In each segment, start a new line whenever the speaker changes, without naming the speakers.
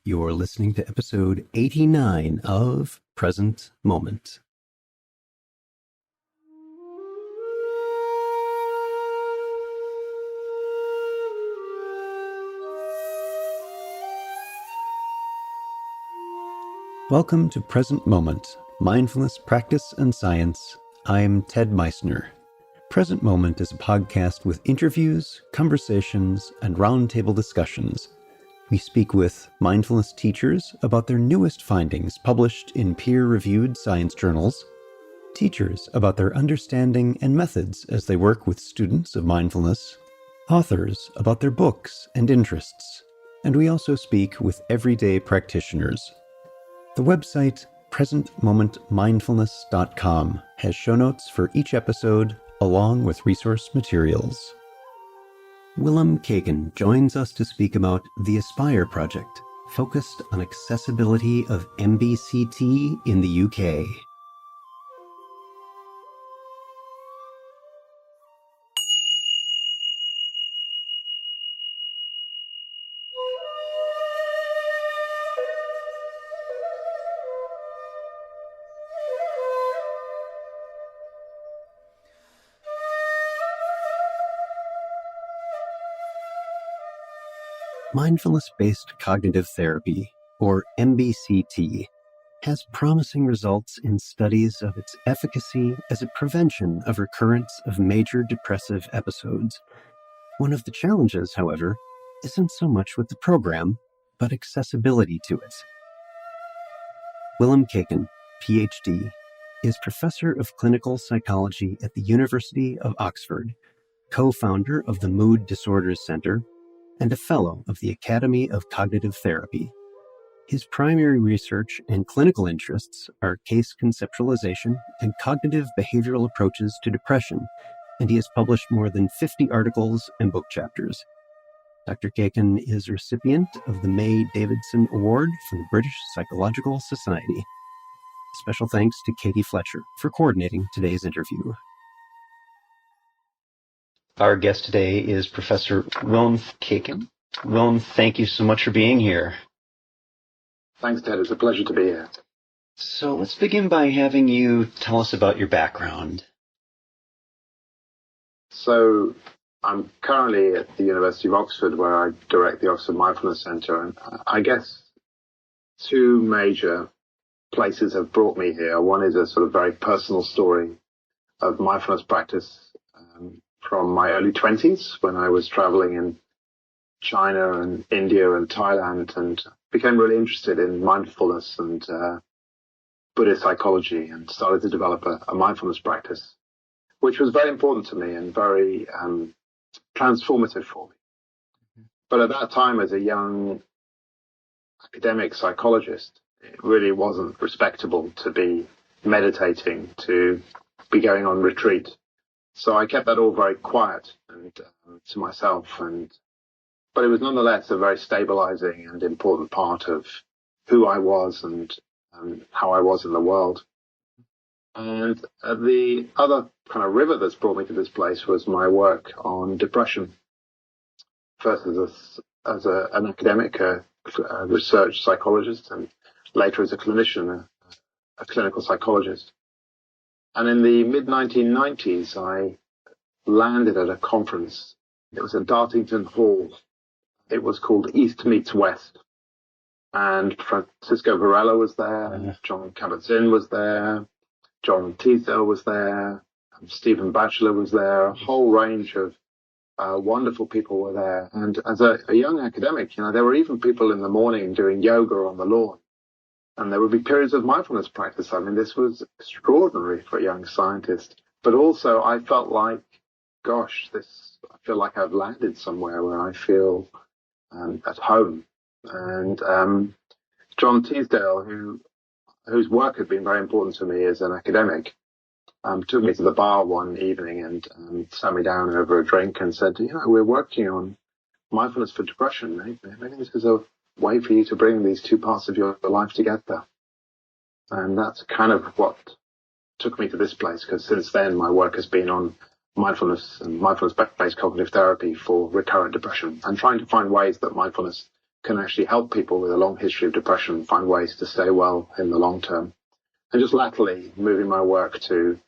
You're listening to episode 89 of Present Moment. Welcome to Present Moment, Mindfulness, Practice, and Science. I'm Ted Meissner. Present Moment is a podcast with interviews, conversations, and roundtable discussions. We speak with mindfulness teachers about their newest findings published in peer-reviewed science journals, teachers about their understanding and methods as they work with students of mindfulness, authors about their books and interests, and we also speak with everyday practitioners. The website presentmomentmindfulness.com has show notes for each episode along with resource materials. Willem Kuyken joins us to speak about the Aspire project, focused on accessibility of MBCT in the UK. Mindfulness-based cognitive therapy, or MBCT, has promising results in studies of its efficacy as a prevention of recurrence of major depressive episodes. One of the challenges, however, isn't so much with the program, but accessibility to it. Willem Kuyken, PhD, is Professor of Clinical Psychology at the University of Oxford, co-founder of the Mood Disorders Center, and a Fellow of the Academy of Cognitive Therapy. His primary research and clinical interests are case conceptualization and cognitive behavioral approaches to depression, and he has published more than 50 articles and book chapters. Dr. Kuyken is recipient of the May Davidson Award from the British Psychological Society. Special thanks to Katie Fletcher for coordinating today's interview. Our guest today is Professor Willem Kuyken. Willem, thank you so much for being here.
Thanks, Ted. It's a pleasure to be here.
So let's begin by having you tell us about your background.
So I'm currently at the University of Oxford, where I direct the Oxford Mindfulness Center. And I guess two major places have brought me here. One is a sort of very personal story of mindfulness practice from my early 20s, when I was traveling in China and India and Thailand, and became really interested in mindfulness and Buddhist psychology, and started to develop a mindfulness practice, which was very important to me and very transformative for me. But at that time, as a young academic psychologist, it really wasn't respectable to be meditating, to be going on retreat. So I kept that all very quiet and to myself, but it was nonetheless a very stabilizing and important part of who I was and how I was in the world. And the other kind of river that's brought me to this place was my work on depression. First as an academic, a research psychologist, and later as a clinician, a clinical psychologist. And in the mid-1990s, I landed at a conference. It was at Dartington Hall. It was called East Meets West. And Francisco Varela was there, John Kabat-Zinn was there, John Teasdale was there, Stephen Batchelor was there, a whole range of wonderful people were there. And as a young academic, there were even people in the morning doing yoga on the lawn. And there would be periods of mindfulness practice. I mean, this was extraordinary for a young scientist. But also, I felt like, I feel like I've landed somewhere where I feel at home. And John Teasdale, whose work had been very important to me as an academic, took me to the bar one evening and sat me down over a drink and said, we're working on mindfulness for depression. Maybe this is a way for you to bring these two parts of your life together. And that's kind of what took me to this place, because since then my work has been on mindfulness and mindfulness-based cognitive therapy for recurrent depression, and trying to find ways that mindfulness can actually help people with a long history of depression find ways to stay well in the long term. And just latterly moving my work to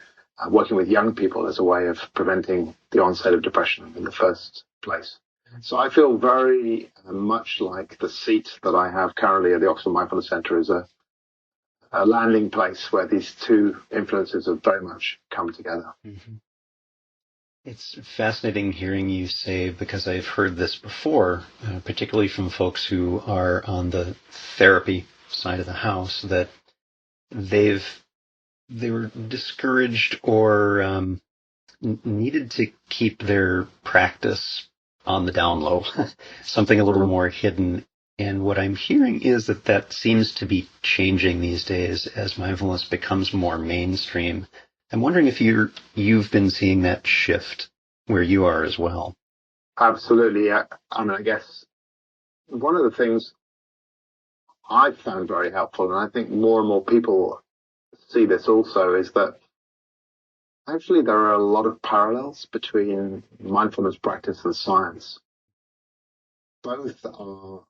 working with young people as a way of preventing the onset of depression in the first place. So I feel very much like the seat that I have currently at the Oxford Mindfulness Centre is a landing place where these two influences have very much come together.
Mm-hmm. It's fascinating hearing you say, because I've heard this before, particularly from folks who are on the therapy side of the house, that they were discouraged or needed to keep their practice on the down low, something a little more hidden. And what I'm hearing is that seems to be changing these days as mindfulness becomes more mainstream. I'm wondering if you've been seeing that shift where you are as well.
Absolutely. I mean, I guess one of the things I've found very helpful, and I think more and more people see this also, is that actually there are a lot of parallels between mindfulness practice and science. Both are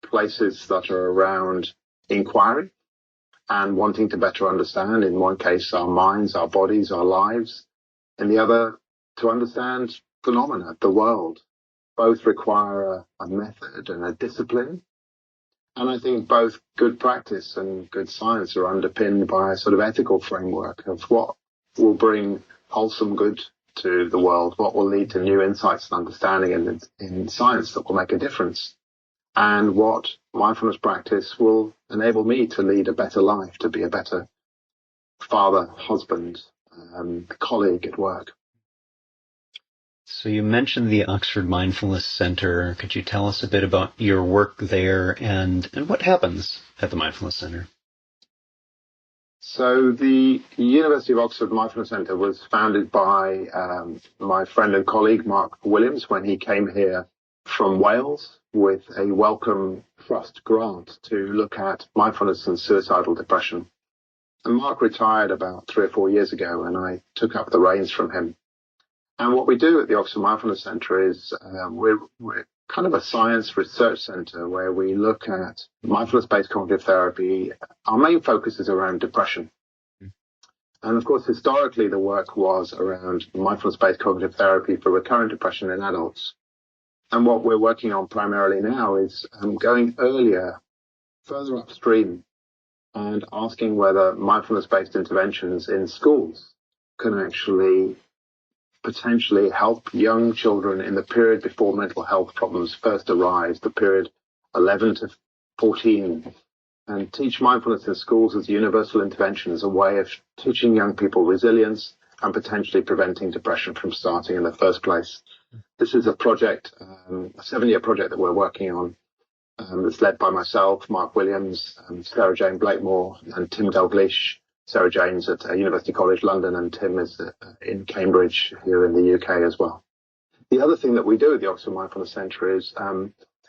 places that are around inquiry and wanting to better understand, in one case, our minds, our bodies, our lives, in the other, to understand phenomena, the world. Both require a method and a discipline. And I think both good practice and good science are underpinned by a sort of ethical framework of what will bring wholesome good to the world, what will lead to new insights and understanding in science that will make a difference, and what mindfulness practice will enable me to lead a better life, to be a better father, husband, colleague at work.
So you mentioned the Oxford Mindfulness Centre. Could you tell us a bit about your work there and what happens at the Mindfulness Centre?
So the University of Oxford Mindfulness Centre was founded by my friend and colleague, Mark Williams, when he came here from Wales with a Wellcome Trust grant to look at mindfulness and suicidal depression. And Mark retired about 3 or 4 years ago, and I took up the reins from him. And what we do at the Oxford Mindfulness Centre is we're kind of a science research centre where we look at mindfulness-based cognitive therapy. Our main focus is around depression. And of course, historically, the work was around mindfulness-based cognitive therapy for recurrent depression in adults. And what we're working on primarily now is going earlier, further upstream, and asking whether mindfulness-based interventions in schools can actually potentially help young children in the period before mental health problems first arise, the period 11 to 14, and teach mindfulness in schools as a universal intervention, as a way of teaching young people resilience and potentially preventing depression from starting in the first place. This is a project, a 7-year project that we're working on. It's led by myself, Mark Williams, Sarah Jane Blakemore, and Tim Dalglish. Sarah Jane's at University College London, and Tim is in Cambridge here in the UK as well. The other thing that we do at the Oxford Mindfulness Centre is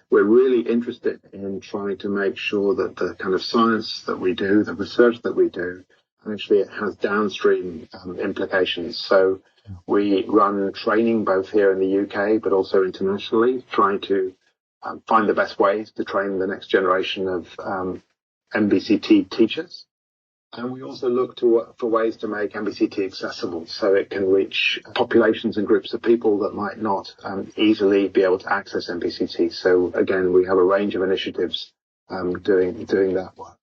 we're really interested in trying to make sure that the kind of science that we do, the research that we do, actually it has downstream implications. So we run training both here in the UK but also internationally, trying to find the best ways to train the next generation of MBCT teachers. And we also look for ways to make MBCT accessible so it can reach populations and groups of people that might not easily be able to access MBCT. So again, we have a range of initiatives doing that work.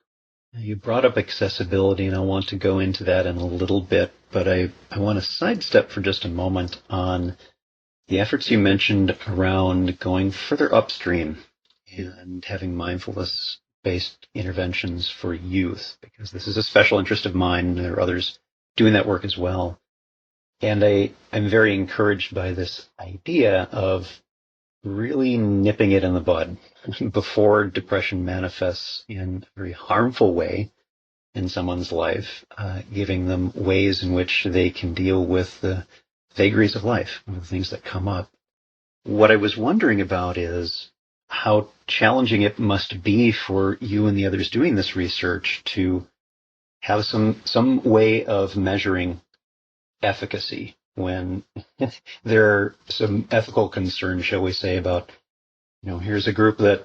You brought up accessibility, and I want to go into that in a little bit, but I want to sidestep for just a moment on the efforts you mentioned around going further upstream and having mindfulness-based interventions for youth, because this is a special interest of mine. There are others doing that work as well. And I'm very encouraged by this idea of really nipping it in the bud before depression manifests in a very harmful way in someone's life, giving them ways in which they can deal with the vagaries of life, the things that come up. What I was wondering about is how challenging it must be for you and the others doing this research to have some way of measuring efficacy when there are some ethical concerns, shall we say, about, here's a group that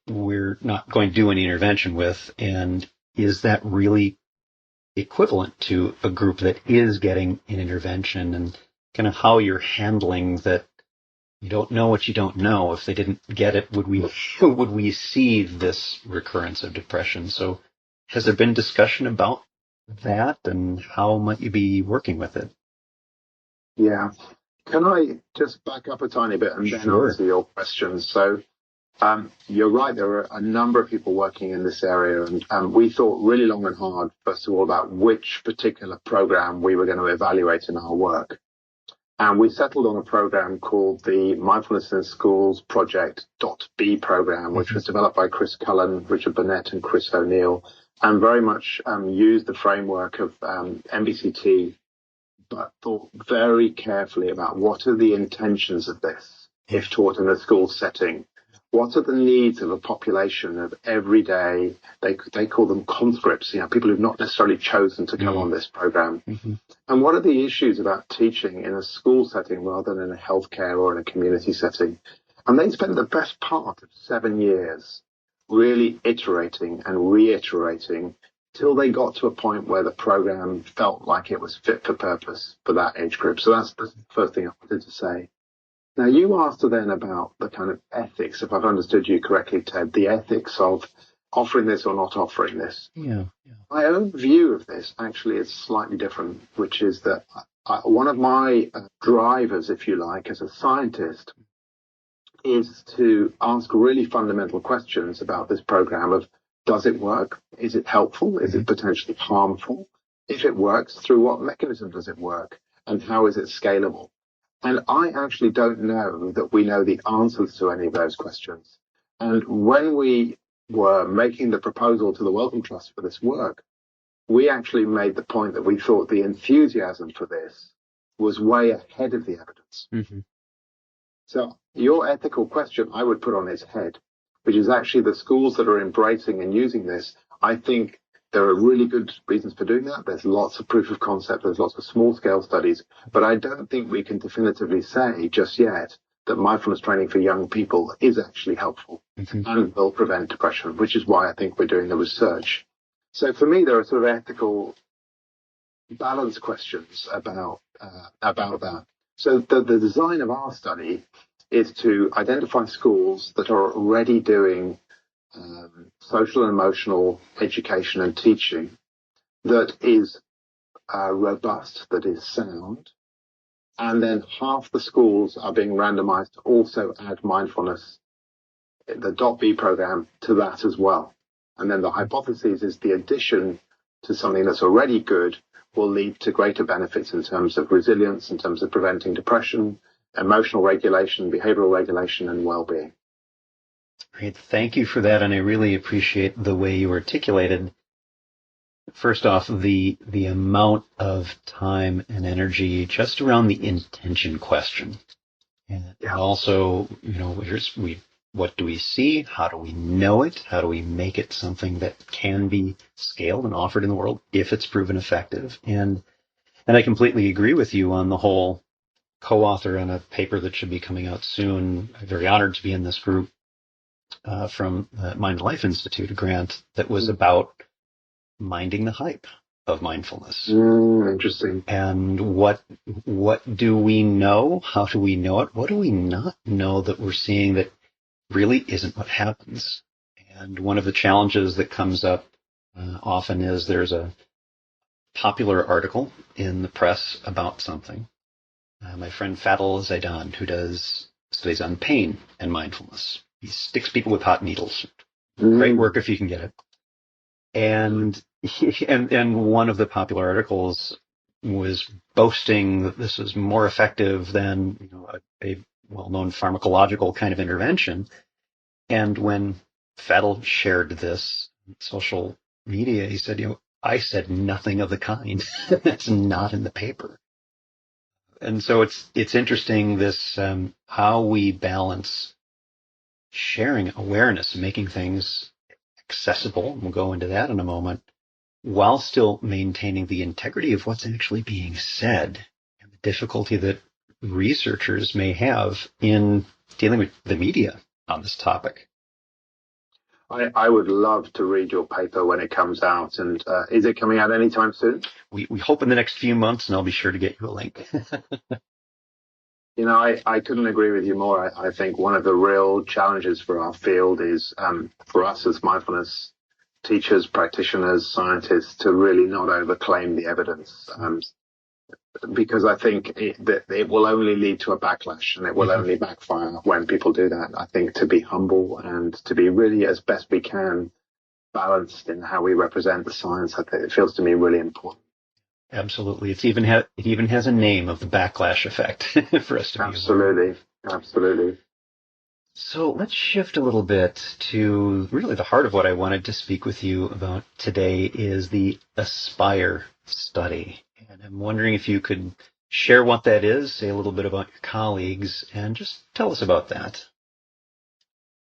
we're not going to do any intervention with? And is that really equivalent to a group that is getting an intervention, and kind of how you're handling that? You don't know what you don't know. If they didn't get it, would we see this recurrence of depression? So has there been discussion about that, and how might you be working with it?
Yeah. Can I just back up a tiny bit and then answer your questions? So you're right. There are a number of people working in this area, and we thought really long and hard, first of all, about which particular program we were going to evaluate in our work. And we settled on a program called the Mindfulness in Schools Project .B program, which was developed by Chris Cullen, Richard Burnett, and Chris O'Neill, and very much used the framework of MBCT, but thought very carefully about what are the intentions of this if taught in a school setting. What are the needs of a population of everyday, they call them conscripts, people who've not necessarily chosen to come on this program. And what are the issues about teaching in a school setting rather than in a healthcare or in a community setting? And they spent the best part of 7 years really iterating and reiterating till they got to a point where the program felt like it was fit for purpose for that age group. So that's the first thing I wanted to say. Now, you asked then about the kind of ethics, if I've understood you correctly, Ted, the ethics of offering this or not offering this.
Yeah.
My own view of this actually is slightly different, which is that one of my drivers, if you like, as a scientist, is to ask really fundamental questions about this program of, does it work? Is it helpful? Is it potentially harmful? If it works, through what mechanism does it work? And how is it scalable? And I actually don't know that we know the answers to any of those questions. And when we were making the proposal to the Wellcome Trust for this work, we actually made the point that we thought the enthusiasm for this was way ahead of the evidence. So your ethical question I would put on its head, which is actually the schools that are embracing and using this. I think there are really good reasons for doing that. There's lots of proof of concept. There's lots of small-scale studies. But I don't think we can definitively say just yet that mindfulness training for young people is actually helpful and will prevent depression, which is why I think we're doing the research. So for me, there are sort of ethical balance questions about that. So the design of our study is to identify schools that are already doing social and emotional education and teaching that is robust, that is sound. And then half the schools are being randomized to also add mindfulness, the .B program, to that as well. And then the hypothesis is the addition to something that's already good will lead to greater benefits in terms of resilience, in terms of preventing depression, emotional regulation, behavioral regulation, and well-being.
Great. Thank you for that. And I really appreciate the way you articulated, first off, the amount of time and energy just around the intention question. And also, what do we see? How do we know it? How do we make it something that can be scaled and offered in the world if it's proven effective? And I completely agree with you on the whole co-author on a paper that should be coming out soon. I'm very honored to be in this group from the Mind Life Institute, a grant that was about minding the hype of mindfulness.
Interesting.
And what do we know? How do we know it? What do we not know that we're seeing that really isn't what happens? And one of the challenges that comes up often is there's a popular article in the press about something. My friend Fadl Zaidan, who does studies on pain and mindfulness, he sticks people with hot needles. Great work if you can get it. And one of the popular articles was boasting that this is more effective than a well-known pharmacological kind of intervention. And when Fadl shared this on social media, he said, I said nothing of the kind. That's not in the paper. And so it's interesting this how we balance sharing awareness, making things accessible, and we'll go into that in a moment, while still maintaining the integrity of what's actually being said, and the difficulty that researchers may have in dealing with the media on this topic.
I would love to read your paper when it comes out. And is it coming out anytime soon?
We hope in the next few months, and I'll be sure to get you a link.
I couldn't agree with you more. I think one of the real challenges for our field is for us as mindfulness teachers, practitioners, scientists to really not overclaim the evidence. Because I think that it will only lead to a backlash, and it will only backfire when people do that. I think to be humble and to be really, as best we can, balanced in how we represent the science, I think it feels to me really important.
Absolutely. It even has a name of the backlash effect for us to be aware.
Absolutely.
So let's shift a little bit to really the heart of what I wanted to speak with you about today is the Aspire study. And I'm wondering if you could share what that is, say a little bit about your colleagues, and just tell us about that.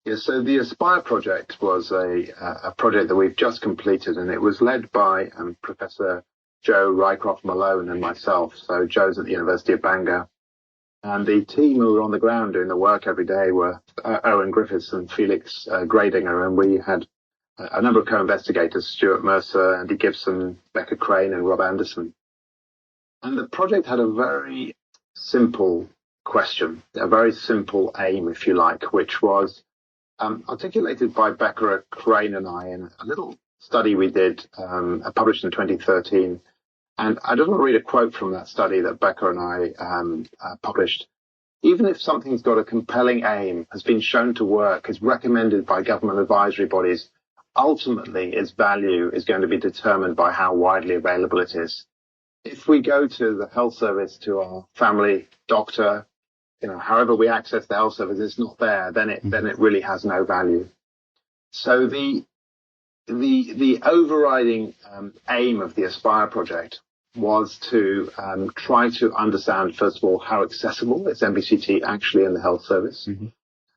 Yeah, so the Aspire project was a project that we've just completed, and it was led by Professor Joe Rycroft Malone and myself. So Joe's at the University of Bangor. And the team who were on the ground doing the work every day were Owen Griffiths and Felix Gradinger, and we had a number of co-investigators, Stuart Mercer, Andy Gibson, Becca Crane, and Rob Anderson. And the project had a very simple question, a very simple aim, if you like, which was articulated by Becca Crane and I in a little study we did, published in 2013. And I just want to read a quote from that study that Becca and I published. Even if something's got a compelling aim, has been shown to work, is recommended by government advisory bodies, ultimately its value is going to be determined by how widely available it is. If we go to the health service, to our family doctor, however we access the health service, it's not there, then it really has no value. So the overriding aim of the Aspire project was to try to understand, first of all, how accessible is MBCT actually in the health service,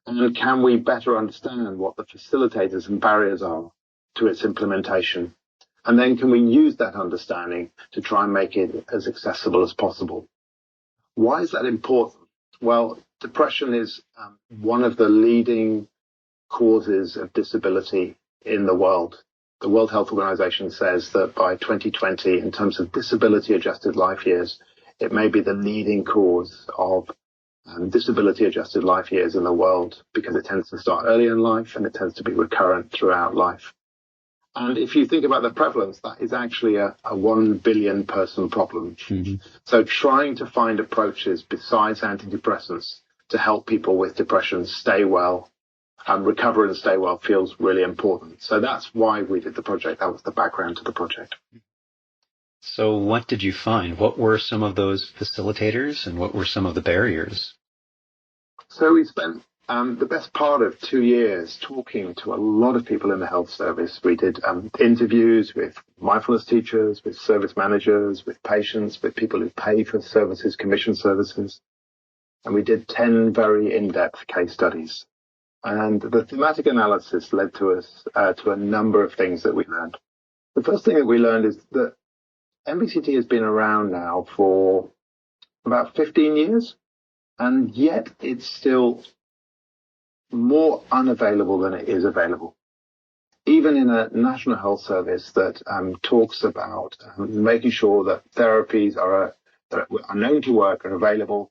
and can we better understand what the facilitators and barriers are to its implementation, and then can we use that understanding to try and make it as accessible as possible. Why is that important? Well, depression is one of the leading causes of disability in the world. The World Health Organization says that by 2020, in terms of disability-adjusted life years, it may be the leading cause of disability-adjusted life years in the world because it tends to start early in life and it tends to be recurrent throughout life. And if you think about the prevalence, that is actually a 1 billion person problem. So trying to find approaches besides antidepressants to help people with depression stay well, recover and stay well feels really important. So that's why we did the project. That was the background to the project.
So what did you find? What were some of those facilitators and what were some of the barriers?
So we spent the best part of 2 years talking to a lot of people in the health service. We did interviews with mindfulness teachers, with service managers, with patients, with people who pay for services, commission services. And we did 10 very in-depth case studies. And the thematic analysis led to us to a number of things that we learned. The first thing that we learned is that MBCT has been around now for about 15 years, and yet it's still more unavailable than it is available. Even in a national health service that talks about making sure that therapies are known to work, are available,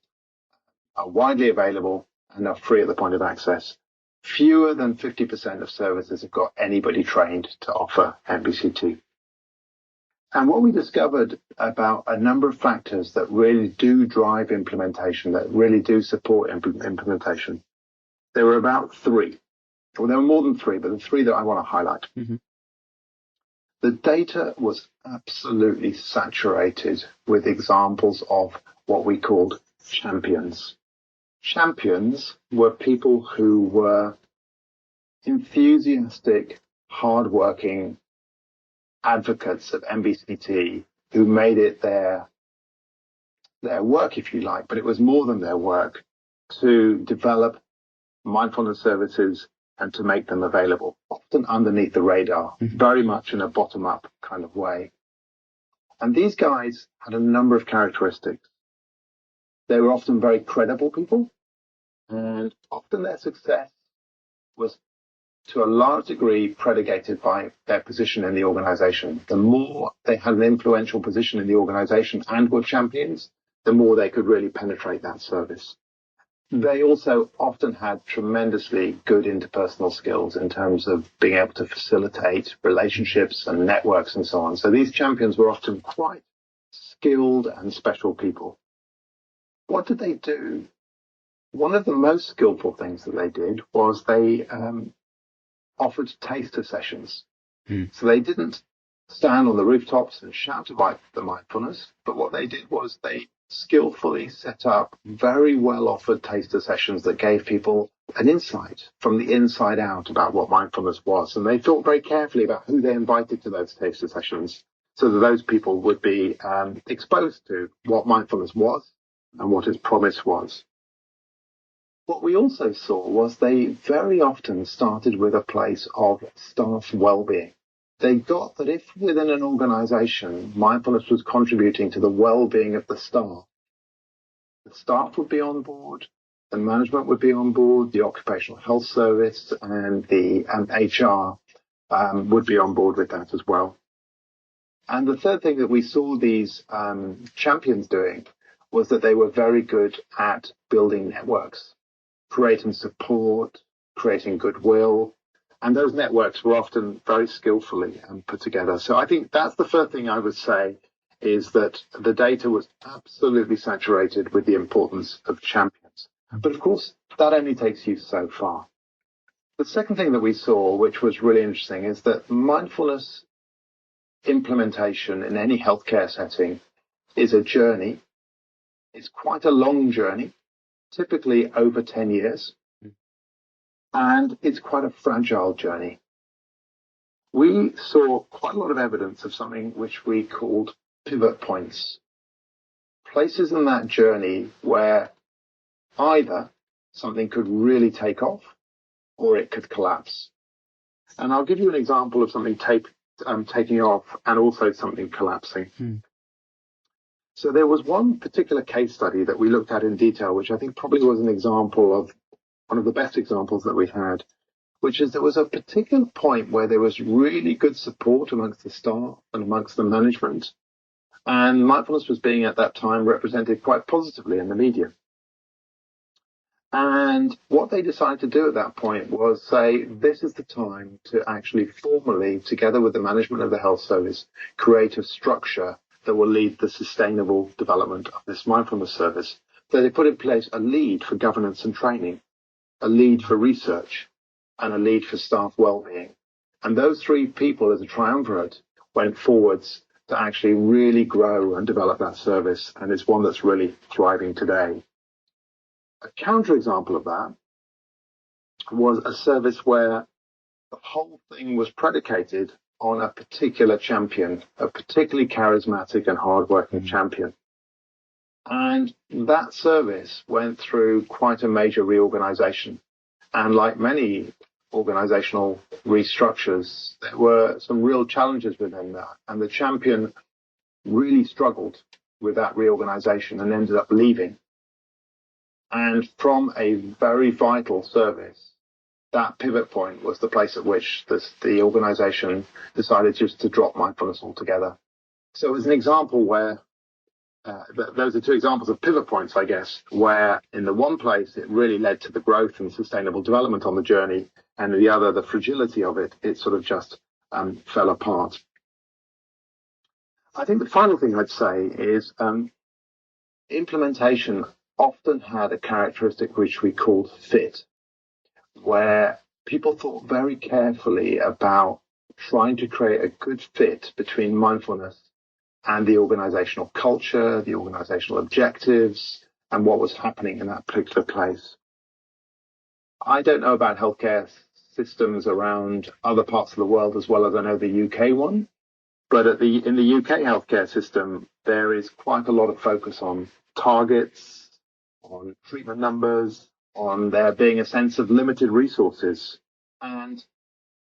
are widely available, and are free at the point of access, fewer than 50% of services have got anybody trained to offer MBCT. And what we discovered about a number of factors that really do drive implementation, that really do support implementation, there were about 3. Well, there were more than 3, but the 3 that I want to highlight. The data was absolutely saturated with examples of what we called champions. Champions were people who were enthusiastic, hardworking advocates of MBCT who made it their work, if you like, but it was more than their work to develop mindfulness services and to make them available, often underneath the radar, very much in a bottom-up kind of way. And these guys had a number of characteristics. They were often very credible people, and often their success was to a large degree predicated by their position in the organization. The more they had an influential position in the organization and were champions, the more they could really penetrate that service. They also often had tremendously good interpersonal skills in terms of being able to facilitate relationships and networks and so on. So these champions were often quite skilled and special people. What did they do? One of the most skillful things that they did was they offered taster sessions. So they didn't stand on the rooftops and shout about the mindfulness, but what they did was they skillfully set up very well offered taster sessions that gave people an insight from the inside out about what mindfulness was. And they thought very carefully about who they invited to those taster sessions so that those people would be exposed to what mindfulness was and what its promise was. What we also saw was they very often started with a place of staff well-being. They got that if within an organization, mindfulness was contributing to the well-being of the staff would be on board, the management would be on board, the occupational health service and the HR would be on board with that as well. And the third thing that we saw these champions doing was that they were very good at building networks, creating support, creating goodwill. And those networks were often very skillfully put together. So I think that's the first thing I would say, is that the data was absolutely saturated with the importance of champions. But of course, that only takes you so far. The second thing that we saw, which was really interesting, is that mindfulness implementation in any healthcare setting is a journey. It's quite a long journey, typically over 10 years. And it's quite a fragile journey. We saw quite a lot of evidence of something which we called pivot points, places in that journey where either something could really take off or it could collapse. And I'll give you an example of something taking off and also something collapsing. So there was one particular case study that we looked at in detail, which I think probably was an example of one of the best examples that we had, which is there was a particular point where there was really good support amongst the staff and amongst the management. And mindfulness was being at that time represented quite positively in the media. And what they decided to do at that point was say, this is the time to actually formally, together with the management of the health service, create a structure that will lead the sustainable development of this mindfulness service. So they put in place a lead for governance and training, a lead for research, and a lead for staff well-being. And those three people as a triumvirate went forwards to actually really grow and develop that service. And it's one that's really thriving today. A counterexample of that was a service where the whole thing was predicated on a particular champion, a particularly charismatic and hardworking champion. And that service went through quite a major reorganization. And like many organizational restructures, there were some real challenges within that. And the champion really struggled with that reorganization and ended up leaving. And from a very vital service, that pivot point was the place at which the organization decided just to drop mindfulness altogether. So it was an example where those are two examples of pivot points, I guess, where in the one place it really led to the growth and sustainable development on the journey, and in the other, the fragility of it, it sort of just fell apart. I think the final thing I'd say is implementation often had a characteristic which we called fit, where people thought very carefully about trying to create a good fit between mindfulness and the organizational culture, the organizational objectives, and what was happening in that particular place. I don't know about healthcare systems around other parts of the world as well as I know the UK one, but in the UK healthcare system, there is quite a lot of focus on targets, on treatment numbers, on there being a sense of limited resources. And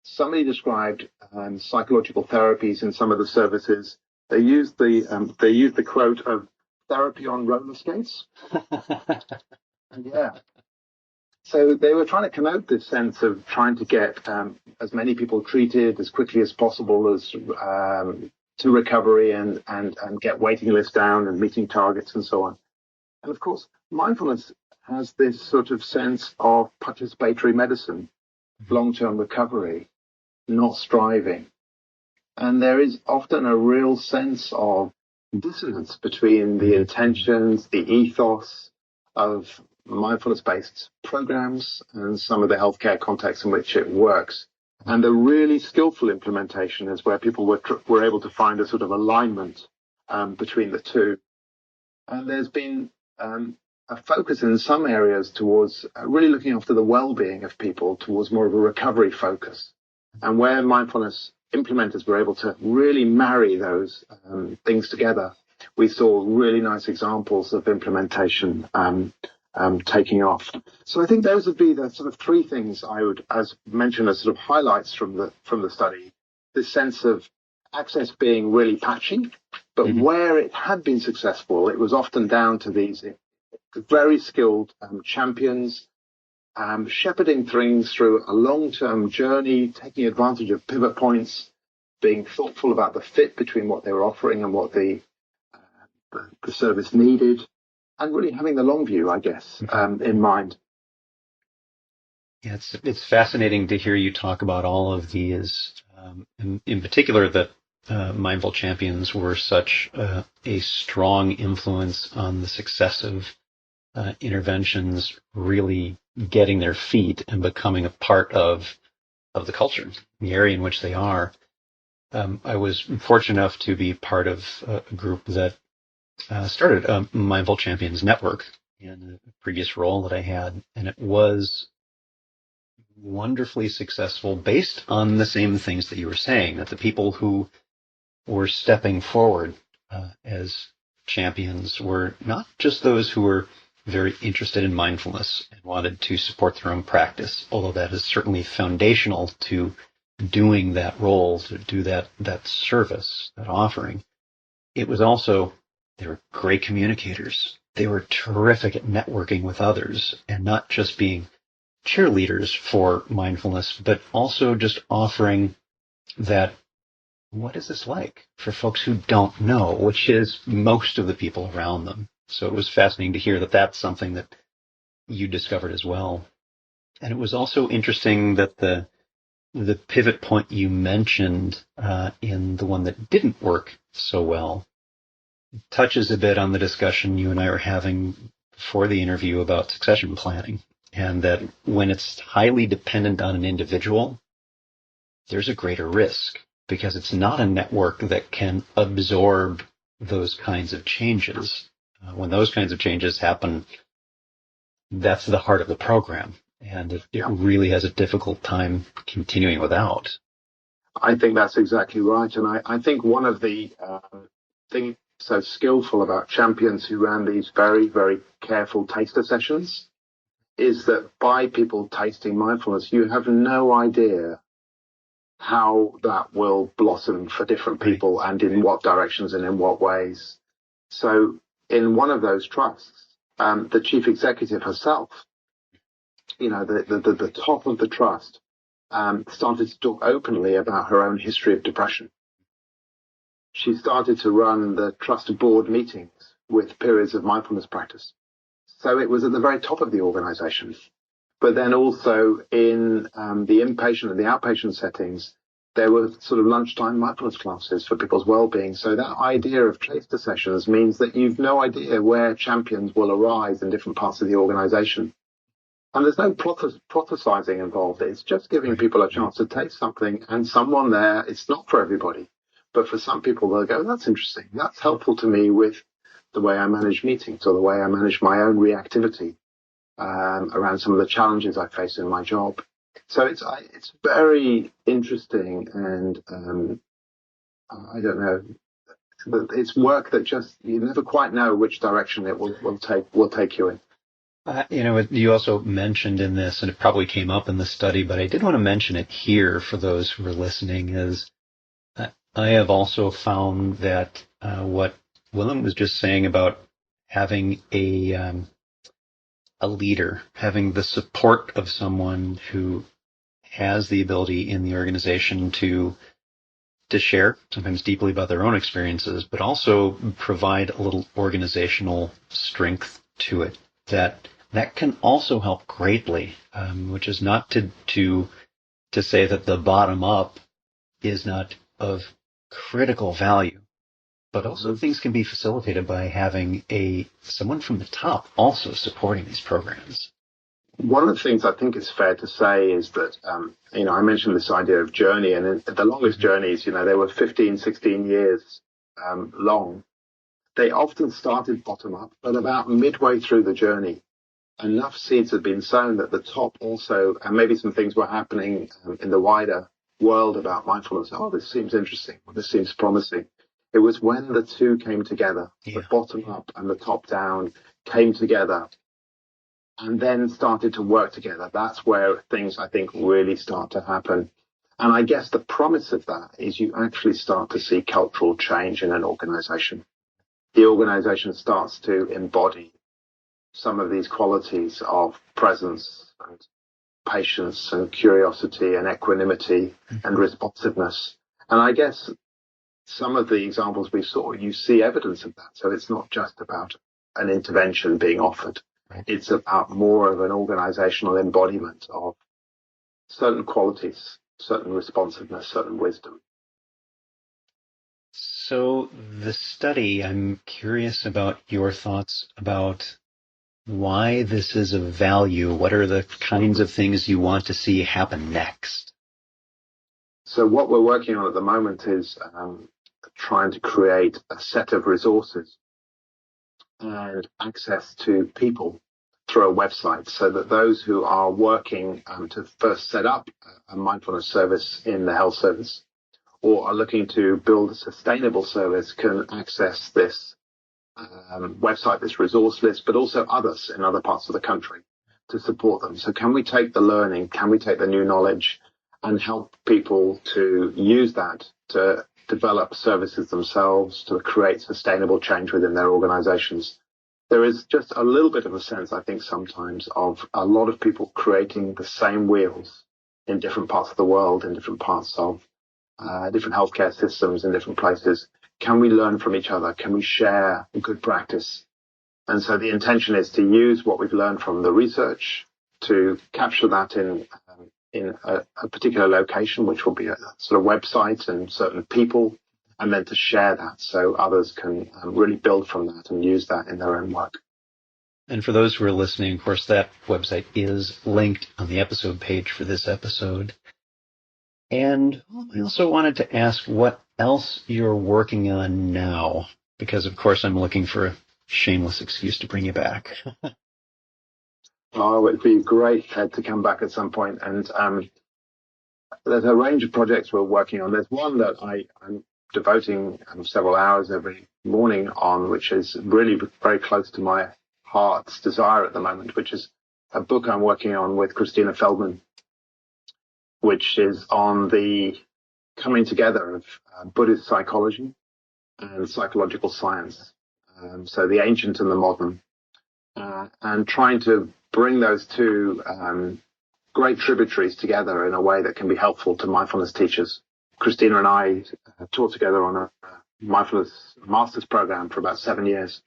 somebody described psychological therapies in some of the services. They used the quote of therapy on roller skates. Yeah. So they were trying to connote this sense of trying to get as many people treated as quickly as possible as to recovery and get waiting lists down and meeting targets and so on. And of course, mindfulness has this sort of sense of participatory medicine, long-term recovery, not striving. And there is often a real sense of dissonance between the intentions, the ethos of mindfulness-based programs and some of the healthcare contexts in which it works. And the really skillful implementation is where people were able to find a sort of alignment between the two. And there's been a focus in some areas towards really looking after the well-being of people, towards more of a recovery focus. And where mindfulness implementers were able to really marry those things together, we saw really nice examples of implementation taking off. So I think those would be the sort of three things I would, as mentioned, as sort of highlights from the study. This sense of access being really patchy, but where it had been successful, it was often down to these very skilled champions shepherding things through a long-term journey, taking advantage of pivot points, being thoughtful about the fit between what they were offering and what the service needed, and really having the long view, I guess, in mind.
Yeah, it's fascinating to hear you talk about all of these, in particular that mindful champions were such a strong influence on the success of interventions really getting their feet and becoming a part of the culture, the area in which they are. I was fortunate enough to be part of a group that started a Mindful Champions Network in a previous role that I had, and it was wonderfully successful based on the same things that you were saying, that the people who were stepping forward as champions were not just those who were very interested in mindfulness and wanted to support their own practice, although that is certainly foundational to doing that role, to do that service, that offering. It was also, they were great communicators. They were terrific at networking with others and not just being cheerleaders for mindfulness, but also just offering that, what is this like for folks who don't know, which is most of the people around them. So it was fascinating to hear that that's something that you discovered as well. And it was also interesting that the pivot point you mentioned in the one that didn't work so well touches a bit on the discussion you and I were having before the interview about succession planning, and that when it's highly dependent on an individual, there's a greater risk because it's not a network that can absorb those kinds of changes. When those kinds of changes happen, that's the heart of the program, and it really has a difficult time continuing without.
I think that's exactly right, and I think one of the things so skillful about champions who ran these very, very careful taster sessions is that by people tasting mindfulness, you have no idea how that will blossom for different people and in what directions and in what ways. So in one of those trusts, the chief executive herself, the top of the trust, started to talk openly about her own history of depression. She started to run the trust board meetings with periods of mindfulness practice. So it was at the very top of the organization. But then also in the inpatient and the outpatient settings, there were sort of lunchtime mindfulness classes for people's well-being. So that idea of taster sessions means that you've no idea where champions will arise in different parts of the organization. And there's no prophesizing involved. It's just giving people a chance to taste something, and someone there, it's not for everybody. But for some people, they'll go, that's interesting. That's helpful to me with the way I manage meetings or the way I manage my own reactivity around some of the challenges I face in my job. So it's very interesting, and I don't know. It's work that just you never quite know which direction it will take you in.
You also mentioned in this, and it probably came up in the study, but I did want to mention it here for those who are listening, is I have also found that what Willem was just saying about having a a leader, having the support of someone who has the ability in the organization to share, sometimes deeply about their own experiences, but also provide a little organizational strength to it that can also help greatly, which is not to say that the bottom up is not of critical value, but also things can be facilitated by having someone from the top also supporting these programs.
One of the things I think is fair to say is that, I mentioned this idea of journey, and the longest journeys, they were 15, 16 years long. They often started bottom up, but about midway through the journey, enough seeds had been sown that the top also, and maybe some things were happening in the wider world about mindfulness. Oh, this seems interesting. Or this seems promising. It was when the two came together, the bottom up and the top down came together, and then started to work together. That's where things, I think, really start to happen. And I guess the promise of that is you actually start to see cultural change in an organization. The organization starts to embody some of these qualities of presence and patience and curiosity and equanimity and responsiveness. And I guess some of the examples we saw, you see evidence of that. So it's not just about an intervention being offered. It's about more of an organizational embodiment of certain qualities, certain responsiveness, certain wisdom.
So the study, I'm curious about your thoughts about why this is of value. What are the kinds of things you want to see happen next?
So what we're working on at the moment is trying to create a set of resources and access to people through a website so that those who are working to first set up a mindfulness service in the health service or are looking to build a sustainable service can access this website, this resource list, but also others in other parts of the country to support them. So can we take the learning, can we take the new knowledge and help people to use that to develop services themselves, to create sustainable change within their organizations? There is just a little bit of a sense, I think, sometimes of a lot of people creating the same wheels in different parts of the world, in different parts of different healthcare systems in different places. Can we learn from each other? Can we share good practice? And so the intention is to use what we've learned from the research to capture that in a particular location, which will be a sort of website and certain people, and then to share that so others can really build from that and use that in their own work.
And for those who are listening, of course, that website is linked on the episode page for this episode. And I also wanted to ask what else you're working on now, because, of course, I'm looking for a shameless excuse to bring you back.
Oh, it'd be great, Ted, to come back at some point. And there's a range of projects we're working on. There's one that I'm devoting several hours every morning on, which is really very close to my heart's desire at the moment, which is a book I'm working on with Christina Feldman, which is on the coming together of Buddhist psychology and psychological science. So the ancient and the modern, and trying to bring those two great tributaries together in a way that can be helpful to mindfulness teachers. Christina and I taught together on a mindfulness master's program for about 7 years.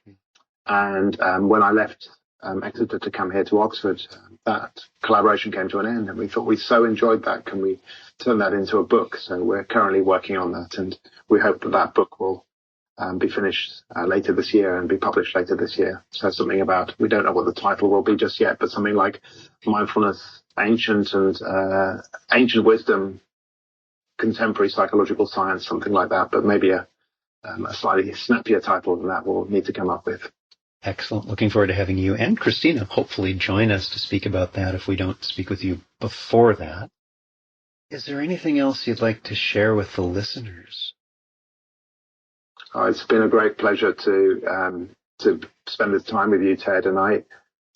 And when I left Exeter to come here to Oxford, that collaboration came to an end, and we thought we so enjoyed that. Can we turn that into a book? So we're currently working on that, and we hope that that book will be finished later this year and be published later this year. So something about, we don't know what the title will be just yet, but something like Mindfulness, Ancient and Ancient Wisdom, Contemporary Psychological Science, something like that, but maybe a slightly snappier title than that we'll need to come up with.
Excellent. Looking forward to having you and Christina hopefully join us to speak about that if we don't speak with you before that. Is there anything else you'd like to share with the listeners?
It's been a great pleasure to spend this time with you, Ted. And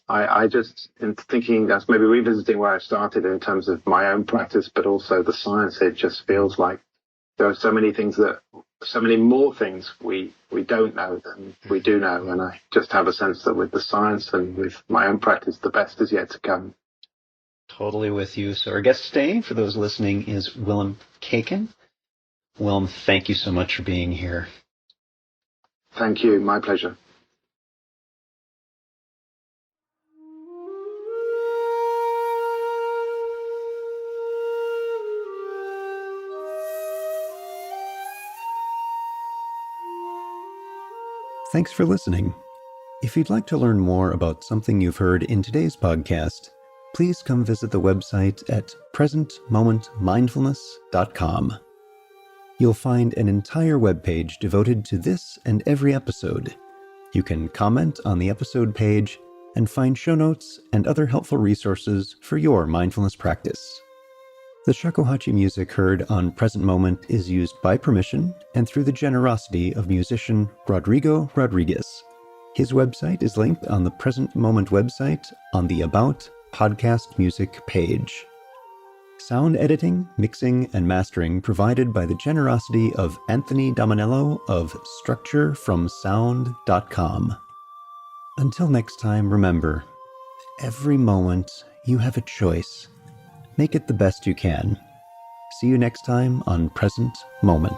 I just, in thinking, that's maybe revisiting where I started in terms of my own practice, but also the science, it just feels like there are so many things that so many more things we don't know than we do know. And I just have a sense that with the science and with my own practice, the best is yet to come.
Totally with you. So our guest today, for those listening, is Willem Kuyken. Willem, thank you so much for being here.
Thank you. My pleasure.
Thanks for listening. If you'd like to learn more about something you've heard in today's podcast, please come visit the website at presentmomentmindfulness.com. You'll find an entire webpage devoted to this and every episode. You can comment on the episode page and find show notes and other helpful resources for your mindfulness practice. The shakuhachi music heard on Present Moment is used by permission and through the generosity of musician Rodrigo Rodriguez. His website is linked on the Present Moment website on the About Podcast Music page. Sound editing, mixing, and mastering provided by the generosity of Anthony Dominello of StructureFromSound.com. Until next time, remember, every moment you have a choice. Make it the best you can. See you next time on Present Moment.